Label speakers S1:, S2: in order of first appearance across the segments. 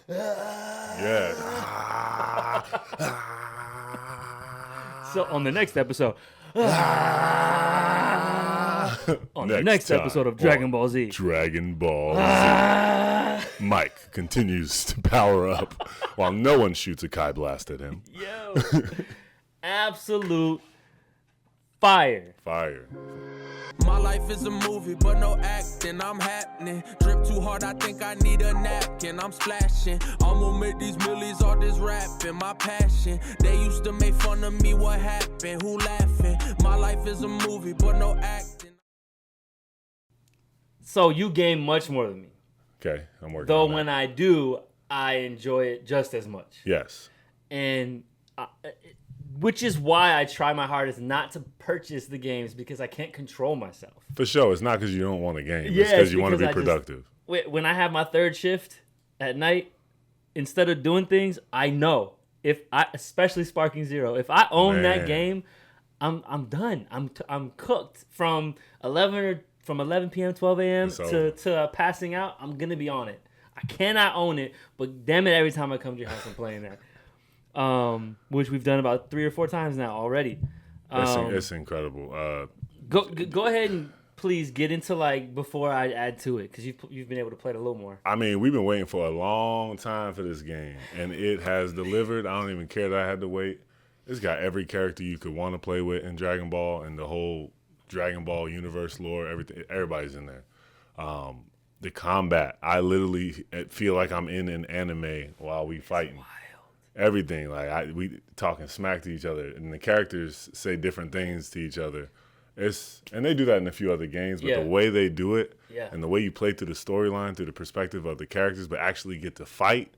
S1: Yeah.
S2: So on the next episode, on the next episode of Dragon Ball Z.
S1: Dragon Ball Z. Mike continues to power up while no one shoots a Kai blast at him.
S2: Yo. Absolute fire.
S1: Fire.
S3: My life is a movie, but no acting, I'm happening. Drip too hard, I think I need a napkin, I'm splashing. I'ma make these millies, all this rapping, my passion. They used to make fun of me, what happened, who laughing? My life is a movie, but no acting.
S2: So you game much more than me.
S1: Okay, I'm working
S2: Though
S1: on that.
S2: when I do, I enjoy it just as much.
S1: Yes.
S2: And which is why I try my hardest not to purchase the games, because I can't control myself.
S1: For sure. It's not because you don't want a game.
S2: Yeah,
S1: it's because you want to be
S2: I just-
S1: productive.
S2: When I have my third shift at night, instead of doing things, I know especially Sparking Zero, if I own that game, I'm done. I'm cooked from 11 p.m. 12 a.m. to passing out. I'm gonna be on it. I cannot own it, but damn it, every time I come to your house, I'm playing that. Which we've done about 3 or 4 times now already.
S1: It's incredible.
S2: Go ahead and please get into before I add to it, because you've been able to play it a little more.
S1: I mean, we've been waiting for a long time for this game, and it has delivered. I don't even care that I had to wait. It's got every character you could want to play with in Dragon Ball, and the whole Dragon Ball universe lore. Everything, everybody's in there. The combat, I literally feel like I'm in an anime while we fighting. Everything, we talking smack to each other, and the characters say different things to each other. And they do that in a few other games, but the way they do it, and the way you play through the storyline, through the perspective of the characters, but actually get to fight,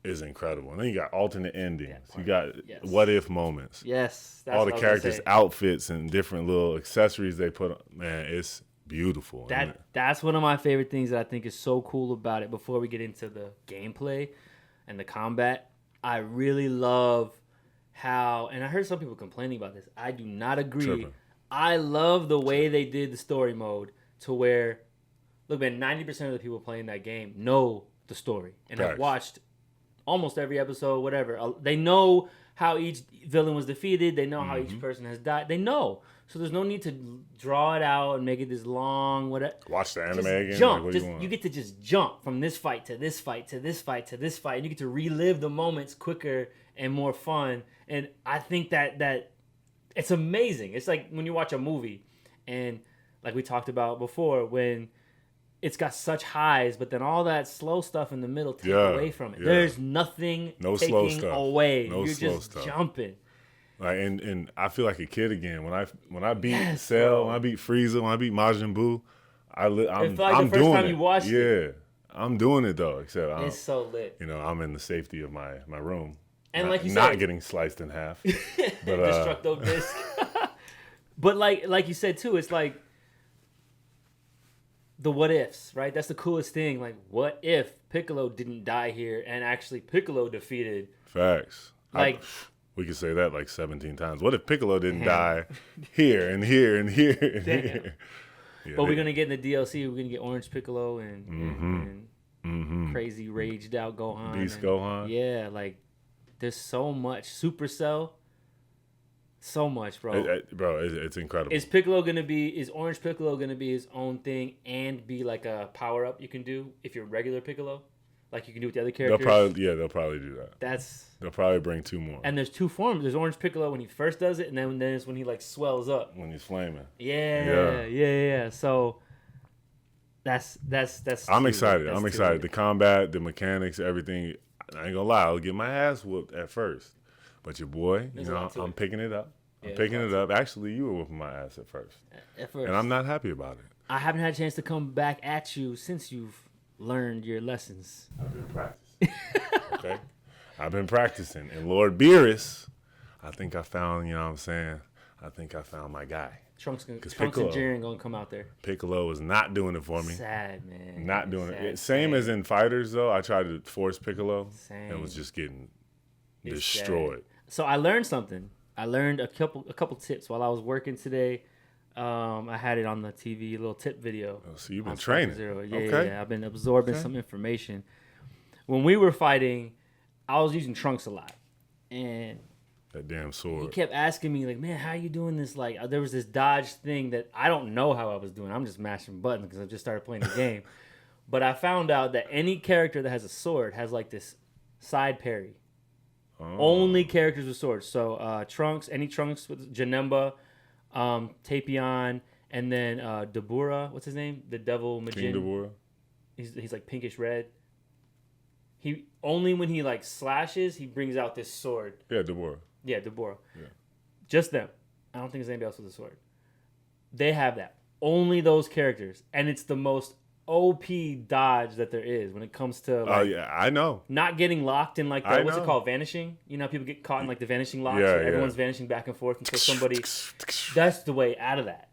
S1: is incredible. And then you got alternate endings. You got what if moments.
S2: Yes,
S1: all the characters' outfits and different little accessories they put on. Man, it's beautiful.
S2: That's one of my favorite things that I think is so cool about it. Before we get into the gameplay and the combat, I really love how, and I heard some people complaining about this, I do not agree.
S1: Tripping.
S2: I love the way they did the story mode to where, look, man, 90% of the people playing that game know the story and have watched almost every episode, whatever. They know how each villain was defeated. They know how each person has died. They know. So there's no need to draw it out and make it this long. Whatever.
S1: Watch the anime
S2: just
S1: again.
S2: Jump.
S1: Like,
S2: you get to just jump from this fight to this fight to this fight to this fight, and you get to relive the moments quicker and more fun. And I think that it's amazing. It's like when you watch a movie, and like we talked about before, when it's got such highs, but then all that slow stuff in the middle take away from it.
S1: Yeah.
S2: There's nothing taking away. You're just jumping.
S1: Like and I feel like a kid again when I beat Cell, when I beat Frieza, when I beat Majin Buu, I'm
S2: the
S1: doing
S2: first time
S1: it.
S2: you watched it.
S1: I'm doing it though. Except
S2: it's so lit.
S1: I'm in the safety of my room,
S2: and like you said,
S1: not getting sliced in half. But
S2: destructo disc. But like you said too, it's like the what ifs, right? That's the coolest thing. Like, what if Piccolo didn't die here and actually Piccolo defeated?
S1: Facts. We could say that like 17 times. What if Piccolo didn't die here and here and here and here? Yeah,
S2: but we're going to get in the DLC. We're going to get Orange Piccolo and crazy raged out Gohan.
S1: Beast Gohan.
S2: Yeah, like there's so much. Supercell. So much, bro.
S1: It's incredible.
S2: Is Orange Piccolo going to be his own thing and be like a power-up you can do if you're regular Piccolo? Like you can do with the other characters?
S1: They'll probably do that.
S2: They'll
S1: probably bring 2 more.
S2: And there's 2 forms. There's Orange Piccolo when he first does it, and then it's when he like swells up.
S1: When he's flaming.
S2: Yeah. So that's
S1: I'm excited. I'm excited. The combat, the mechanics, everything. I ain't gonna lie, I'll get my ass whooped at first. But your boy, I'm picking it up. I'm picking it up. Actually, you were whooping my ass at first. And I'm not happy about it.
S2: I haven't had a chance to come back at you since you've learned your lessons.
S1: I've been practicing. Okay? I've been practicing. And Lord Beerus, I think I found, I think I found my guy.
S2: Trunks and Jiren gonna come out there.
S1: Piccolo is not doing it for me.
S2: Sad, man.
S1: Not doing it. Same as in Fighters, though. I tried to force Piccolo and was just getting destroyed.
S2: So I learned something. I learned a couple tips while I was working today. I had it on the TV, a little tip video.
S1: Oh, so you've been training.
S2: Yeah, I've been absorbing some information. when we were fighting, I was using Trunks a lot, and
S1: That damn sword.
S2: he kept asking me like, "Man, how you doing this?" Like, there was this dodge thing that I don't know how I was doing. I'm just mashing buttons because I just started playing the game. But I found out that any character that has a sword has like this side parry. Only characters with swords. So Trunks, any Trunks with Janemba, Tapion, and then Dabura. What's his name? The Devil Magician.
S1: King Dabura.
S2: He's like pinkish red. He only when he like slashes, he brings out this sword.
S1: Yeah, Dabura.
S2: Yeah, Dabura.
S1: Yeah.
S2: Just them. I don't think there's anybody else with a sword. They have that. Only those characters, and it's the most OP dodge that there is when it comes to
S1: Oh yeah, I know.
S2: not getting locked in like
S1: I
S2: what's it
S1: know.
S2: called, vanishing. You know how people get caught in like the vanishing locks.
S1: Yeah,
S2: where
S1: yeah.
S2: everyone's vanishing back and forth until somebody. That's the way out of that.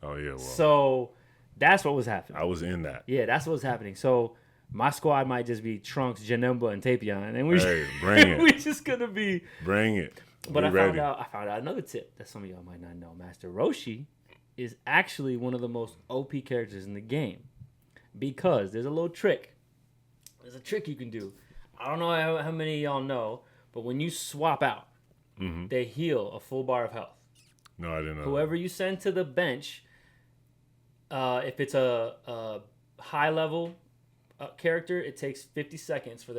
S1: Oh yeah, well,
S2: So that's what was happening.
S1: I was in that.
S2: Yeah, that's what was happening. So my squad might just be Trunks, Janemba, and Tapion, and we
S1: Hey, bring it.
S2: we just gonna be.
S1: Bring it.
S2: But
S1: Be
S2: I
S1: ready.
S2: found out another tip that some of y'all might not know. Master Roshi is actually one of the most OP characters in the game because there's a little trick. There's a trick you can do. I don't know how many of y'all know, but when you swap out, they heal a full bar of health.
S1: No, I didn't know.
S2: Whoever you send to the bench, if it's a high level character, it takes 50 seconds for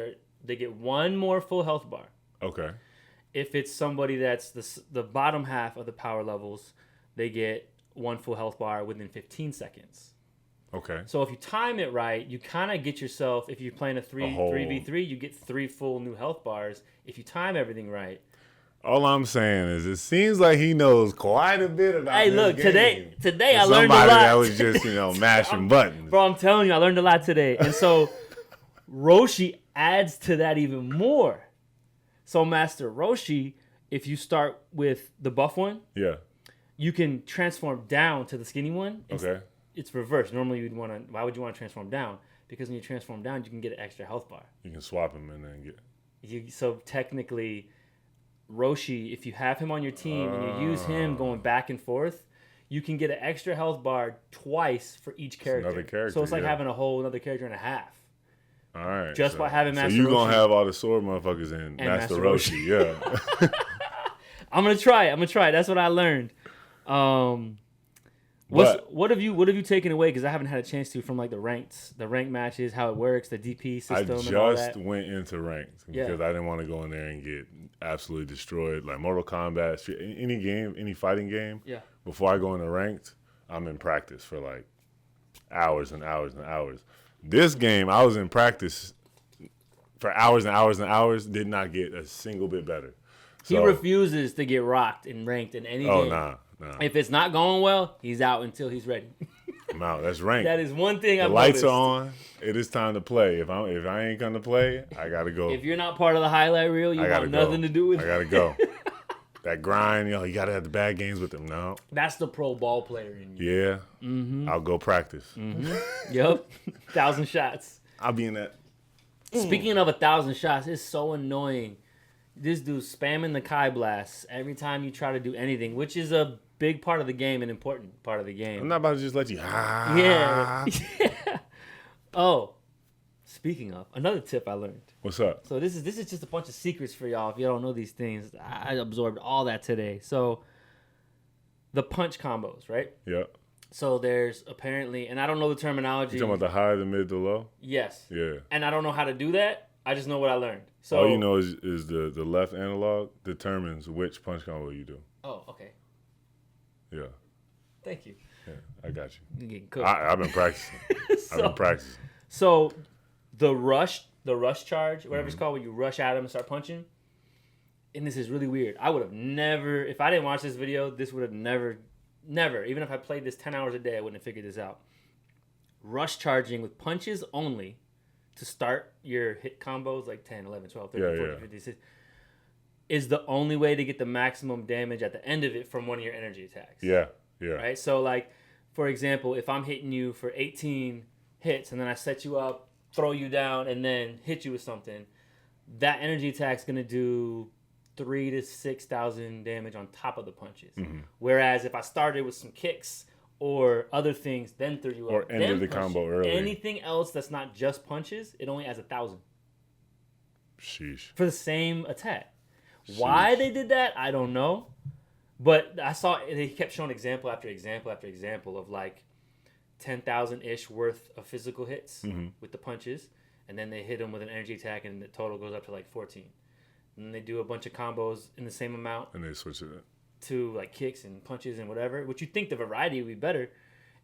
S2: they get one more full health bar.
S1: Okay.
S2: If it's somebody that's the bottom half of the power levels, they get one full health bar within 15 seconds.
S1: Okay.
S2: So if you time it right, you kind of get yourself, if you're playing a 3v3, you get 3 full new health bars. If you time everything right.
S1: All I'm saying is, it seems like he knows quite a bit about
S2: Hey,
S1: this
S2: look,
S1: game.
S2: today
S1: For
S2: I learned a
S1: somebody
S2: lot.
S1: that was just, mashing buttons.
S2: Bro, I'm telling you, I learned a lot today. And so Roshi adds to that even more. So Master Roshi, if you start with the buff one,
S1: Yeah.
S2: you can transform down to the skinny one.
S1: Okay.
S2: It's reversed. Normally, why would you want to transform down? Because when you transform down, you can get an extra health bar.
S1: You can swap him and then get.
S2: So technically, Roshi, if you have him on your team and you use him going back and forth, you can get an extra health bar twice for each character.
S1: another character,
S2: So it's like
S1: yeah.
S2: having a whole another character and a half.
S1: All right.
S2: Just by having Master
S1: So you
S2: Roshi.
S1: gonna have all the sword motherfuckers in Master
S2: Master
S1: Roshi, yeah.
S2: I'm gonna try. That's what I learned. What have you taken away? Because I haven't had a chance to from like the rank matches, how it works, the DP
S1: I
S2: system, and all that.
S1: just went into ranked
S2: Yeah.
S1: because I didn't want to go in there and get absolutely destroyed. Like Mortal Kombat, any game, any fighting game.
S2: Yeah.
S1: Before I go into ranked, I'm in practice for like hours and hours and hours. This game, I was in practice for hours and hours and hours. Did not get a single bit better.
S2: He
S1: So-
S2: refuses to get rocked and ranked in any
S1: Oh
S2: game.
S1: nah.
S2: If it's not going well, he's out until he's ready.
S1: I'm out. That's ranked.
S2: That is one thing
S1: The
S2: I've
S1: lights
S2: noticed.
S1: are on. It is time to play. If I ain't gonna play, I gotta go.
S2: If you're not part of the highlight reel, you
S1: I gotta
S2: want
S1: go.
S2: nothing to do with
S1: I
S2: it.
S1: gotta go. That grind, you gotta have the bad games with them. No,
S2: That's the pro ball player in you.
S1: yeah,
S2: Mm-hmm.
S1: I'll go practice.
S2: Yep. 1,000 shots.
S1: I'll be in that.
S2: Speaking of 1,000 shots, it's so annoying. This dude's spamming the Kai Blast every time you try to do anything, which is a big part of the game, an important part of the game.
S1: I'm not about to just let you.
S2: Yeah. Yeah. Oh, speaking of, another tip I learned.
S1: What's up?
S2: So this is just a bunch of secrets for y'all if you don't know these things. I absorbed all that today. So the punch combos, right?
S1: Yeah.
S2: So there's apparently, and I don't know the terminology.
S1: You talking about the high, the mid, the low?
S2: Yes.
S1: Yeah.
S2: And I don't know how to do that. I just know what I learned. So
S1: All you know is the left analog determines which punch combo you do.
S2: Oh, okay.
S1: Yeah.
S2: Thank you.
S1: Yeah. I got you.
S2: You're getting cooked.
S1: I've been practicing. I've been practicing.
S2: So the rush charge, whatever
S1: Mm-hmm.
S2: it's called, when you rush at him and start punching. And this is really weird. I would have never, if I didn't watch this video, this would have never, even if I played this 10 hours a day, I wouldn't have figured this out. Rush charging with punches only to start your hit combos, like 10, 11, 12, 13, 14, 15, 16, is the only way to get the maximum damage at the end of it from one of your energy attacks.
S1: Yeah. Yeah.
S2: Right? So, like, for example, if I'm hitting you for 18 hits and then I set you up, throw you down, and then hit you with something, that energy attack's going to do 3,000 to 6,000 damage on top of the punches.
S1: Mm-hmm.
S2: Whereas if I started with some kicks or other things, then throw you
S1: Or
S2: up.
S1: ended
S2: Then
S1: the
S2: punch
S1: combo
S2: you.
S1: early.
S2: Anything else that's not just punches, it only adds 1,000
S1: Sheesh.
S2: for the same attack. Why they did that, I don't know. But I saw they kept showing example after example after example of like 10,000-ish worth of physical hits with the punches, and then they hit them with an energy attack, and the total goes up to like 14. And then they do a bunch of combos in the same amount,
S1: And they switch it.
S2: to like kicks and punches and whatever, which you think the variety would be better.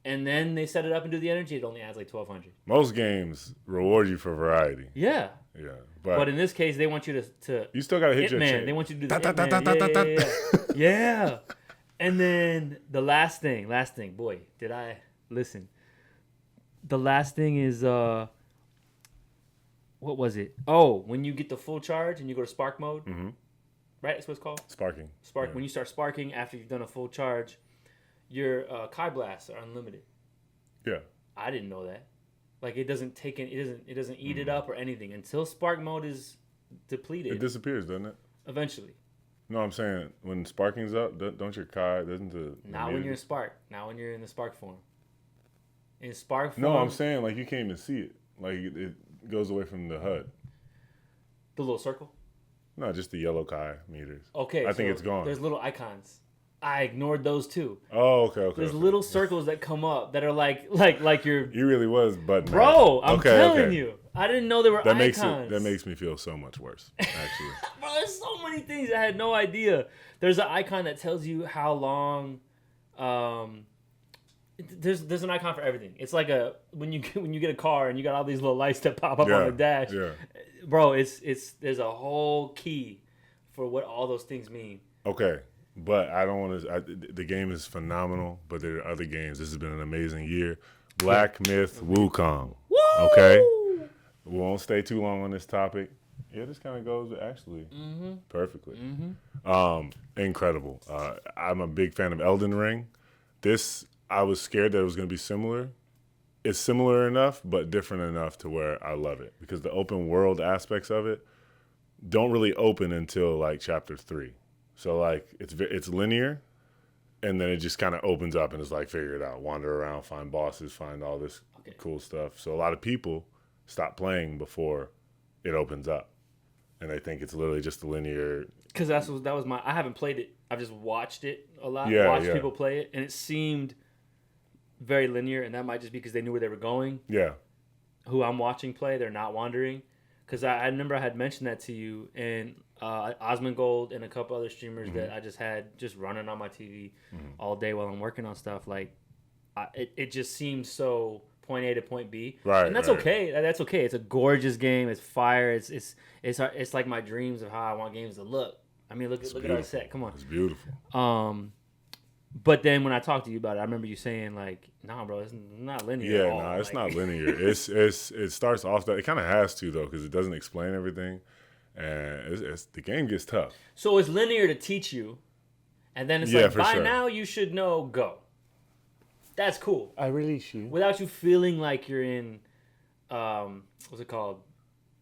S2: And then they set it up and do the energy. It only adds like 1,200.
S1: Most games reward you for variety.
S2: Yeah.
S1: Yeah.
S2: But in this case, they want you to
S1: you still got to hit your
S2: Hitman.
S1: chain.
S2: They want you to do the Hitman. Yeah. And then the last thing. Boy, did I listen. The last thing is, what was it? Oh, when you get the full charge and you go to spark mode. Mm-hmm. Right? That's what it's called?
S1: Sparking.
S2: Spark.
S1: Yeah.
S2: When you start sparking after you've done a full charge, your Kai blasts are unlimited.
S1: Yeah.
S2: I didn't know that. Like it doesn't eat it up or anything until spark mode is depleted.
S1: It disappears, doesn't it?
S2: Eventually.
S1: No, I'm saying when sparking's up, don't your Kai doesn't the
S2: Not when you're in spark. Not when you're in the spark form. In spark form.
S1: No, I'm saying like you can't even see it. Like it goes away from the HUD.
S2: The little circle.
S1: No, just the yellow Kai meters.
S2: Okay.
S1: I think it's gone.
S2: There's little icons. I ignored those too.
S1: Oh, okay.
S2: There's little circles that come up that are like you're.
S1: You really was button.
S2: Bro, I'm telling you. I didn't know there were icons.
S1: That makes me feel so much worse, actually.
S2: Bro, there's so many things I had no idea. There's an icon that tells you how long. There's an icon for everything. It's like when you get a car and you got all these little lights that pop up on the dash.
S1: Yeah.
S2: Bro, there's a whole key for what all those things mean.
S1: Okay, but I don't want to. The game is phenomenal, but there are other games. This has been an amazing year. Black Myth Wukong.
S2: Woo!
S1: Okay, we won't stay too long on this topic. Yeah, this kind of goes actually perfectly. Incredible. I'm a big fan of Elden Ring. This, I was scared that it was going to be similar. It's similar enough, but different enough to where I love it because the open world aspects of it don't really open until like chapter 3. So like it's linear, and then it just kind of opens up and it's like figure it out, wander around, find bosses, find all this cool stuff. So a lot of people stop playing before it opens up, and they think it's literally just a linear.
S2: Because that was my. I haven't played it. I've just watched it a lot.
S1: Yeah,
S2: watched people play it, and it seemed very linear, and that might just be because they knew where they were going.
S1: Yeah.
S2: Who I'm watching play, they're not wandering. Because I remember I had mentioned that to you, and Osmongold and a couple other streamers that I just had running on my TV all day while I'm working on stuff. Like, it just seems so point A to point B,
S1: right?
S2: And that's okay. That's okay. It's a gorgeous game. It's fire. It's like my dreams of how I want games to look. I mean, look at our set. Come on,
S1: it's beautiful.
S2: But then when I talked to you about it, I remember you saying like, "Nah, bro, it's not linear."
S1: Yeah, no, it's not linear. It starts off that it kind of has to though because it doesn't explain everything, and the game gets tough.
S2: So it's linear to teach you, and then it's like by now you should know go. That's cool.
S1: I really should.
S2: Without you feeling like you're in, what's it called?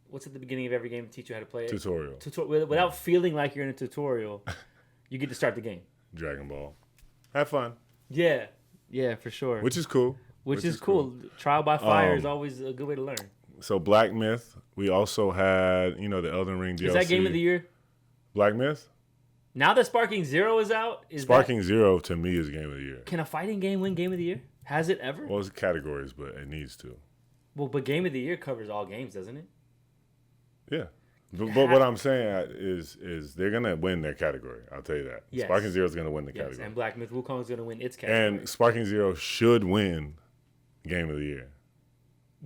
S2: What's at the beginning of every game to teach you how to play it?
S1: Tutorial.
S2: Without feeling like you're in a tutorial, you get to start the game.
S1: Dragon Ball. Have fun.
S2: Yeah, for sure.
S1: Which is cool.
S2: Which is cool. Trial by fire is always a good way to learn.
S1: So Black Myth. We also had, the Elden Ring DLC.
S2: Is that game of the year?
S1: Black Myth?
S2: Now that Sparking Zero is out,
S1: Sparking Zero to me is game of the year.
S2: Can a fighting game win game of the year? Has it ever?
S1: Well, it's categories, but it needs to.
S2: Well, but game of the year covers all games, doesn't it?
S1: Yeah. But what I'm saying is they're going to win their category. I'll tell you that. Yes. Sparking Zero is going to win the category.
S2: And Black Myth Wukong is going to win its category.
S1: And Sparking Zero should win game of the year.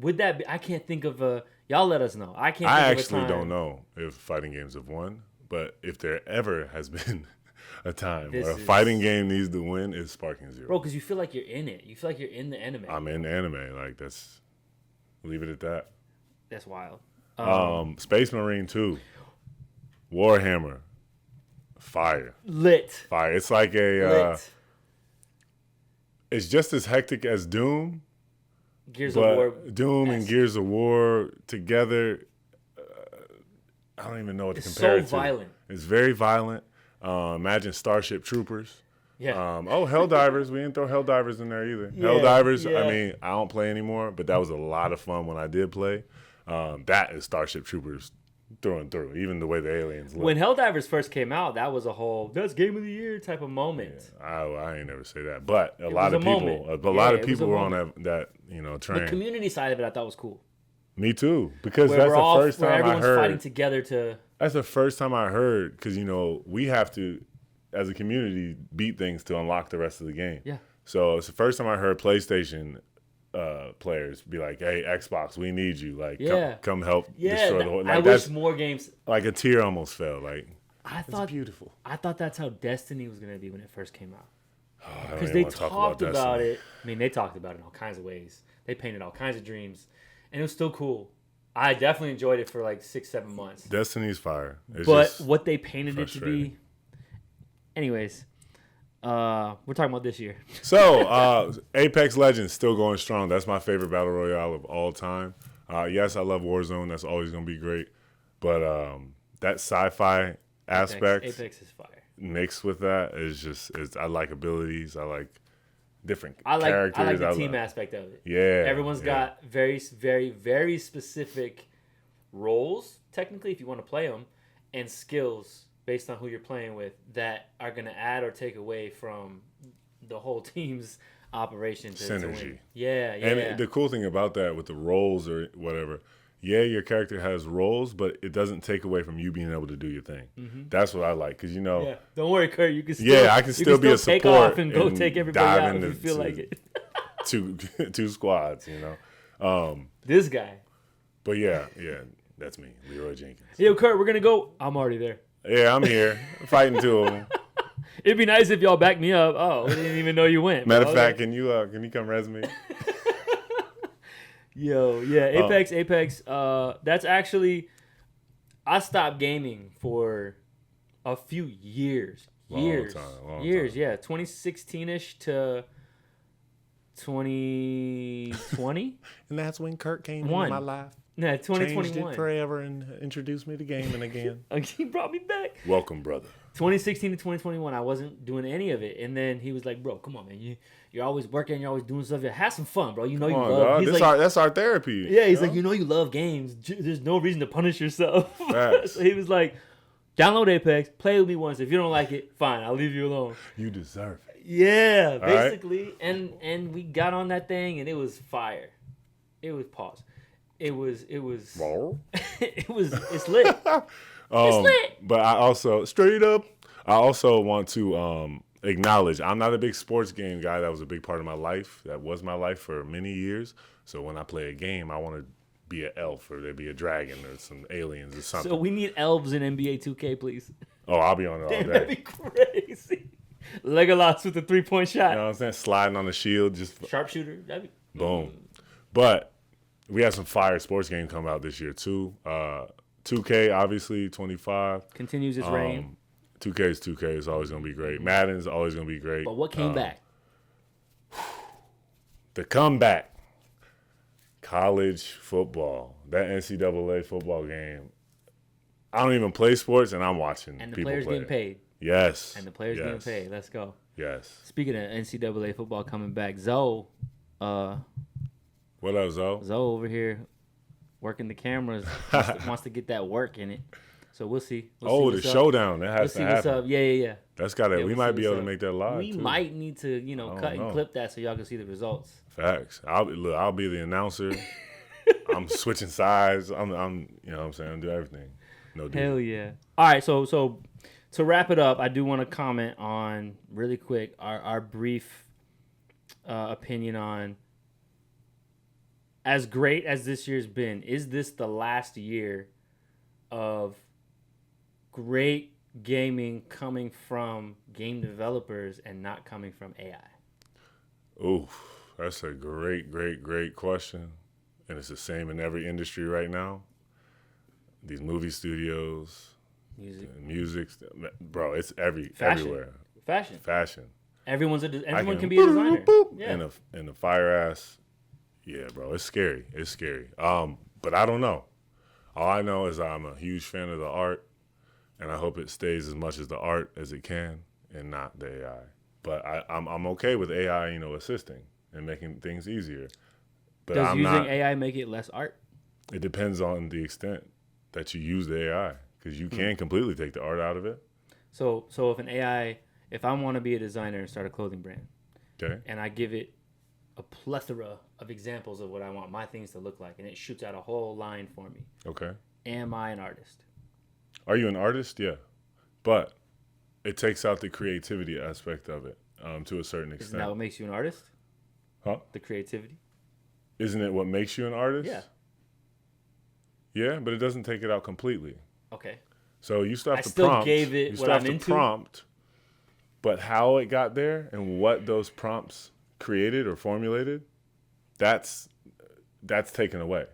S2: Would that be? I can't think of a... Y'all let us know. I can't think
S1: I
S2: of a
S1: actually
S2: time.
S1: don't know if fighting games have won. But if there ever has been a time where a fighting game needs to win, it's Sparking Zero.
S2: Bro, because you feel like you're in it. You feel like you're in the anime.
S1: I'm in anime. Like, leave it at that.
S2: That's wild.
S1: Space Marine 2. Warhammer. Fire.
S2: Lit.
S1: Fire. It's like it's just as hectic as Doom.
S2: Gears of War.
S1: Doom and Gears of War together, I don't even know what to compare it to.
S2: It's so violent.
S1: It's very violent. Imagine Starship Troopers.
S2: Yeah.
S1: Helldivers. We didn't throw Helldivers in there either.
S2: Yeah,
S1: Helldivers,
S2: yeah.
S1: I mean, I don't play anymore, but that was a lot of fun when I did play. That is Starship Troopers through and through, even the way the aliens look.
S2: When Helldivers first came out, that was a whole that's game of the year type of moment.
S1: Yeah, I ain't never say that, but a
S2: was
S1: lot
S2: a
S1: of people,
S2: moment.
S1: a lot of
S2: Yeah, it was
S1: people
S2: a
S1: were on
S2: moment.
S1: that train.
S2: The community side of it, I thought was cool.
S1: Me too, because
S2: Where
S1: that's
S2: we're
S1: the
S2: all,
S1: first
S2: where
S1: time I
S2: everyone's fighting
S1: heard.
S2: together to.
S1: That's the first time I heard, because we have to, as a community, beat things to unlock the rest of the game.
S2: Yeah.
S1: So it's the first time I heard PlayStation players be like, "Hey, Xbox, we need you. Like,
S2: Yeah.
S1: come help
S2: Yeah,
S1: destroy the whole."
S2: I
S1: Like
S2: wish
S1: that's
S2: more games.
S1: like a tear almost fell. Like
S2: I
S1: it's
S2: thought
S1: beautiful.
S2: I thought that's how Destiny was gonna be when it first came out.
S1: I don't
S2: Because
S1: even
S2: they
S1: wanna talk
S2: talked about
S1: Destiny.
S2: it. I mean, they talked about it in all kinds of ways. They painted all kinds of dreams, and it was still cool. I definitely enjoyed it for like 6-7 months.
S1: Destiny's fire. It's
S2: But
S1: just
S2: what they painted it to
S1: frustrating.
S2: be. Anyways, we're talking about this year.
S1: So, Apex Legends still going strong. That's my favorite battle royale of all time. Yes, I love Warzone. That's always going to be great. But that sci-fi aspect
S2: Apex is fire.
S1: mixed with that is I like abilities. I like different
S2: I like
S1: characters.
S2: the team aspect of it.
S1: Yeah.
S2: Everyone's got very, very, very specific roles, technically, if you want to play them, and skills based on who you're playing with that are going to add or take away from the whole team's operation to
S1: Synergy.
S2: win. Yeah.
S1: And the cool thing about that with the roles or whatever, yeah, your character has roles, but it doesn't take away from you being able to do your thing. That's what I like, because
S2: Yeah. Don't worry, Kurt. You can still,
S1: Yeah, I can still be a
S2: take
S1: support
S2: off and go
S1: and
S2: take everybody
S1: dive
S2: out if you
S1: into-
S2: feel like it.
S1: two squads,
S2: This guy.
S1: But yeah, that's me, Leroy Jenkins.
S2: Yo, Kurt, we're going to go. I'm already there.
S1: Yeah, I'm here fighting two of them.
S2: It'd be nice if y'all backed me up. Oh, we didn't even know you went.
S1: Matter of
S2: Okay.
S1: fact, can you come res me?
S2: Yo, yeah, Apex. That's actually, I stopped gaming for a few years.
S1: Long
S2: Years.
S1: time.
S2: Yeah. 2016-ish to 2020.
S1: And that's when Kurt came
S2: One.
S1: into my life.
S2: Nah,
S1: Changed it
S2: 2021.
S1: forever and introduced me to gaming again.
S2: He brought me back.
S1: Welcome, brother.
S2: 2016 to 2021, I wasn't doing any of it. And then he was like, bro, come on, man. You're always working. You're always doing stuff. Have some fun, bro. You know you
S1: Come on,
S2: love.
S1: dog.
S2: He's
S1: That's,
S2: like,
S1: that's our therapy.
S2: yeah, he's like, you know you love games. There's no reason to punish yourself.
S1: Facts.
S2: So he was like, download Apex, play with me once. If you don't like it, fine, I'll leave you alone.
S1: You deserve it.
S2: Yeah,
S1: All right.
S2: basically. And we got on that thing, and it was fire. It was pause. It was it's lit. It's lit.
S1: But I also want to acknowledge I'm not a big sports game guy. That was a big part of my life. That was my life for many years. So when I play a game, I want to be an elf or there be a dragon or some aliens or something.
S2: So we need elves in NBA 2K, please.
S1: Oh, I'll be on it all
S2: Damn,
S1: day.
S2: that'd be crazy. Legolas with a 3-point shot.
S1: You know what I'm saying? Sliding on the shield, just
S2: Sharpshooter. That'd be
S1: boom. But we have some fire sports games come out this year too. 2K, obviously, 25.
S2: continues its reign.
S1: 2K is 2K. It's always going to be great. Madden's always going to be great.
S2: But what came back?
S1: The comeback. College football. That NCAA football game. I don't even play sports, and I'm watching
S2: And the
S1: people
S2: players
S1: play
S2: getting
S1: it.
S2: paid.
S1: Yes.
S2: And the players
S1: yes.
S2: getting paid. Let's go.
S1: Yes.
S2: Speaking of NCAA football coming back, Zoe
S1: What up, Zoe?
S2: over here working the cameras wants to get that work in it. So we'll see.
S1: Oh, the
S2: what's up.
S1: showdown. That
S2: We'll
S1: has
S2: see
S1: to
S2: what's
S1: happen.
S2: up. Yeah.
S1: That's got to.
S2: Yeah,
S1: we
S2: we'll
S1: might
S2: see
S1: be
S2: what's
S1: able
S2: up.
S1: to make that live,
S2: We
S1: too.
S2: might need to,
S1: don't
S2: cut and
S1: know.
S2: clip that so y'all can see the results.
S1: Facts. I'll be the announcer. I'm switching sides. I'm you know what I'm saying? I'm doing everything. No deal.
S2: Hell yeah. All right, so to wrap it up, I do want to comment on really quick our brief opinion on, as great as this year's been, is this the last year of great gaming coming from game developers and not coming from AI?
S1: Ooh, that's a great question. And it's the same in every industry right now. These movie studios, music, bro, it's everywhere.
S2: Fashion. Everyone can be a
S1: boop,
S2: designer.
S1: boop,
S2: Yeah.
S1: And the fire ass. Yeah, bro, it's scary. It's scary. But I don't know. All I know is I'm a huge fan of the art, and I hope it stays as much as the art as it can, and not the AI. But I'm okay with AI, assisting and making things easier. But
S2: Does
S1: I'm
S2: using
S1: not.
S2: AI make it less art?
S1: It depends on the extent that you use the AI, because you can completely take the art out of it.
S2: So if I want to be a designer and start a clothing brand,
S1: Okay.
S2: and I give it a plethora of examples of what I want my things to look like, and it shoots out a whole line for me,
S1: Okay.
S2: am I an artist?
S1: Are you an artist? Yeah. But it takes out the creativity aspect of it to a certain extent.
S2: Isn't that what makes you an artist?
S1: Huh?
S2: The creativity?
S1: Isn't it what makes you an artist?
S2: Yeah.
S1: Yeah, but it doesn't take it out completely.
S2: Okay.
S1: So you still have
S2: I
S1: to
S2: still
S1: prompt.
S2: gave it
S1: you
S2: what
S1: still have
S2: I'm
S1: to
S2: into.
S1: prompt, but how it got there and what those prompts created or formulated, that's taken away.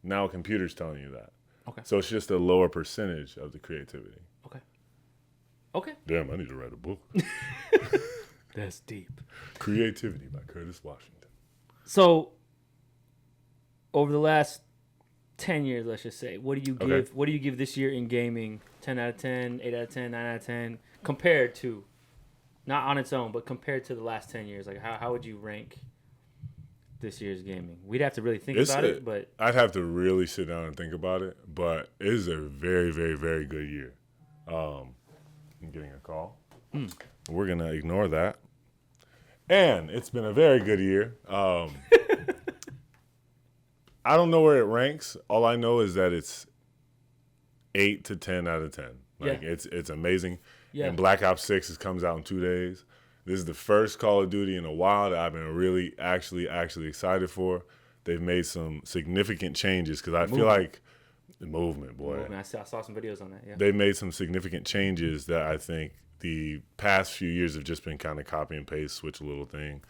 S1: Now a computer's telling you that.
S2: Okay.
S1: So it's just a lower percentage of the creativity.
S2: Okay.
S1: Damn, I need to write a book.
S2: That's deep.
S1: Creativity by Curtis Washington.
S2: So, over the last 10 years, let's just say, what do you give?
S1: Okay.
S2: What do you give this year in gaming? 10 out of 10, 8 out of 10, 9 out of 10, compared to, not on its own, but compared to the last 10 years. Like, how would you rank this year's gaming? We'd have to really think about it, but
S1: I'd have to really sit down and think about it. But it is a very, very, very good year. I'm getting a call. We're gonna ignore that. And it's been a very good year. I don't know where it ranks. All I know is that it's 8 to 10 out of 10. Like it's amazing.
S2: Yeah.
S1: And Black Ops 6 comes out in 2 days. This is the first Call of Duty in a while that I've been really actually excited for. They've made some significant changes because I feel like the movement, boy.
S2: I saw some videos on that. Yeah.
S1: They've made some significant changes that I think the past few years have just been kind of copy and paste, switch a little thing.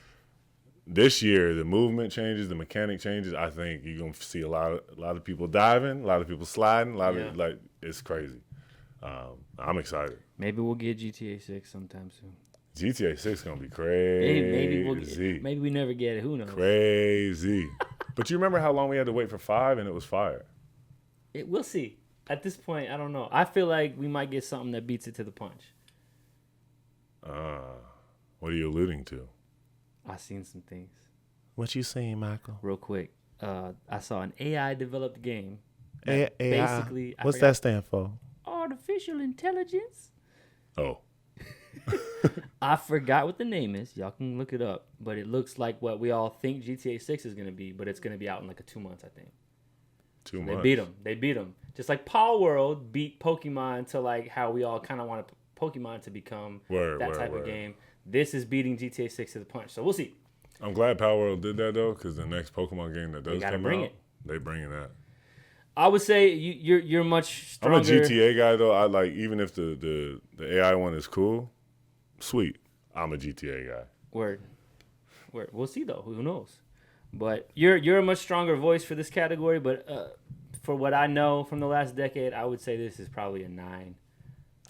S1: This year, the movement changes, the mechanic changes. I think you're gonna see a lot of people diving, a lot of people sliding, of it's crazy. I'm excited.
S2: Maybe we'll get GTA 6 sometime soon.
S1: GTA 6 gonna be crazy.
S2: Maybe we never get it. Who knows?
S1: Crazy. But you remember how long we had to wait for 5 and it was fire?
S2: We'll see. At this point, I don't know. I feel like we might get something that beats it to the punch.
S1: What are you alluding to?
S2: I've seen some things.
S1: What you saying, Michael?
S2: Real quick. I saw an AI developed game.
S1: AI.
S2: Basically,
S1: What's that stand for?
S2: Artificial intelligence.
S1: Oh.
S2: I forgot what the name is. Y'all can look it up. But it looks like what we all think GTA 6 is going to be, but it's going to be out in like 2 months, I think.
S1: 2 months.
S2: They beat them. Just like Power World beat Pokemon to like how we all kind of want Pokemon to become that type of game. This is beating GTA 6 to the punch. So we'll see.
S1: I'm glad Power World did that though, because the next Pokemon game that does come out, they bringing that.
S2: I would say you're much stronger.
S1: I'm a GTA guy though. I like, even if the AI one is cool, sweet. I'm a GTA guy.
S2: Word. We'll see though. Who knows? But you're a much stronger voice for this category. But for what I know from the last decade, I would say this is probably a 9.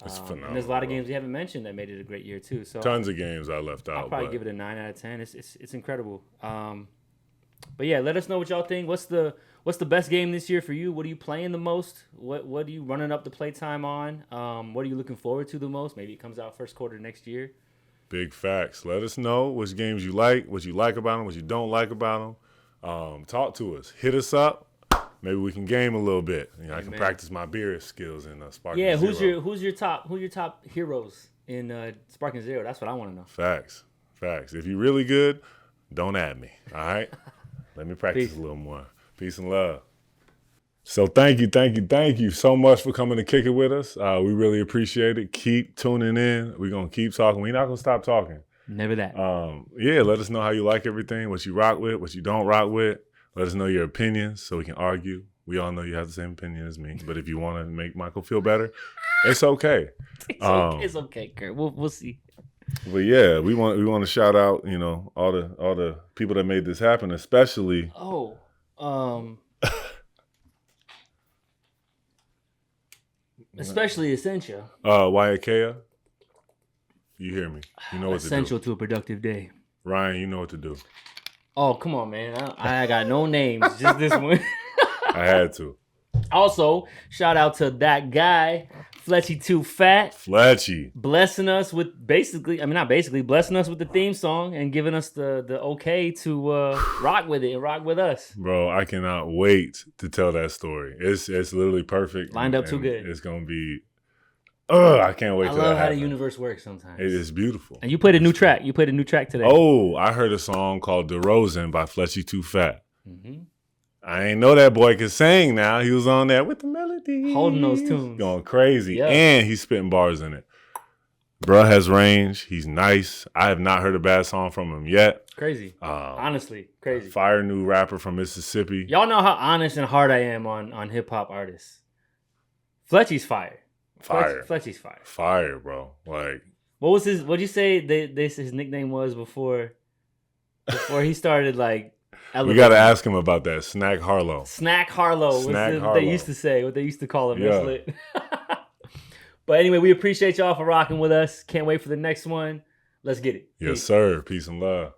S1: It's phenomenal.
S2: And there's a lot of games we haven't mentioned that made it a great year too. So
S1: tons of games I left out.
S2: I'll probably give it a 9 out of 10. It's incredible. But yeah, let us know what y'all think. What's the best game this year for you? What are you playing the most? What are you running up the playtime on? What are you looking forward to the most? Maybe it comes out first quarter next year.
S1: Big facts. Let us know which games you like, what you like about them, what you don't like about them. Talk to us. Hit us up. Maybe we can game a little bit. I can practice my beer skills in Sparking Zero.
S2: Yeah, who's your top heroes in Sparking Zero? That's what I want to know.
S1: Facts. If you're really good, don't add me. All right. Let me practice a little more. Peace and love. So thank you so much for coming to kick it with us. We really appreciate it. Keep tuning in. We're going to keep talking. We're not going to stop talking.
S2: Never that.
S1: Let us know how you like everything, what you rock with, what you don't rock with. Let us know your opinions so we can argue. We all know you have the same opinion as me. But if you want to make Michael feel better, it's okay.
S2: It's okay, Kurt. We'll see.
S1: But yeah, we want to shout out, all the people that made this happen, especially
S2: especially Essentia.
S1: Wyatt, you hear me? You know what to do.
S2: Essential to a productive day.
S1: Ryan, you know what to do.
S2: Oh, come on, man. I got no names. Just this one.
S1: I had to.
S2: Also, shout out to that guy, Fletchy Too Fat,
S1: Fletchy.
S2: blessing us with blessing us with the theme song and giving us the okay to rock with it and rock with us.
S1: Bro, I cannot wait to tell that story. It's literally perfect.
S2: Lined up too good.
S1: It's gonna be. I can't wait.
S2: I
S1: till
S2: love
S1: that
S2: how
S1: happens.
S2: the universe works sometimes.
S1: It is beautiful.
S2: And you played a new track. You played a new track today.
S1: Oh, I heard a song called DeRozan by Fletchy Too Fat.
S2: Mm-hmm.
S1: I ain't know that boy could sing now. He was on there with the melody.
S2: Holding those tunes.
S1: Going crazy.
S2: Yeah.
S1: And he's spitting bars in it. Bruh has range. He's nice. I have not heard a bad song from him yet.
S2: Crazy. Honestly, crazy.
S1: Fire new rapper from Mississippi.
S2: Y'all know how honest and hard I am on hip hop artists. Fletchy's fire.
S1: Fire.
S2: Fletchy's fire.
S1: Fire, bro. Like,
S2: What'd you say his nickname was before he started like
S1: we
S2: elevating?
S1: got to ask him about that. Snack Harlow.
S2: Snack Harlow.
S1: Snack
S2: What
S1: Harlow.
S2: they used to say, what they used to call him.
S1: Yeah.
S2: That's lit. But anyway, we appreciate y'all for rocking with us. Can't wait for the next one. Let's get it.
S1: Yes,
S2: Peace.
S1: sir. Peace and love.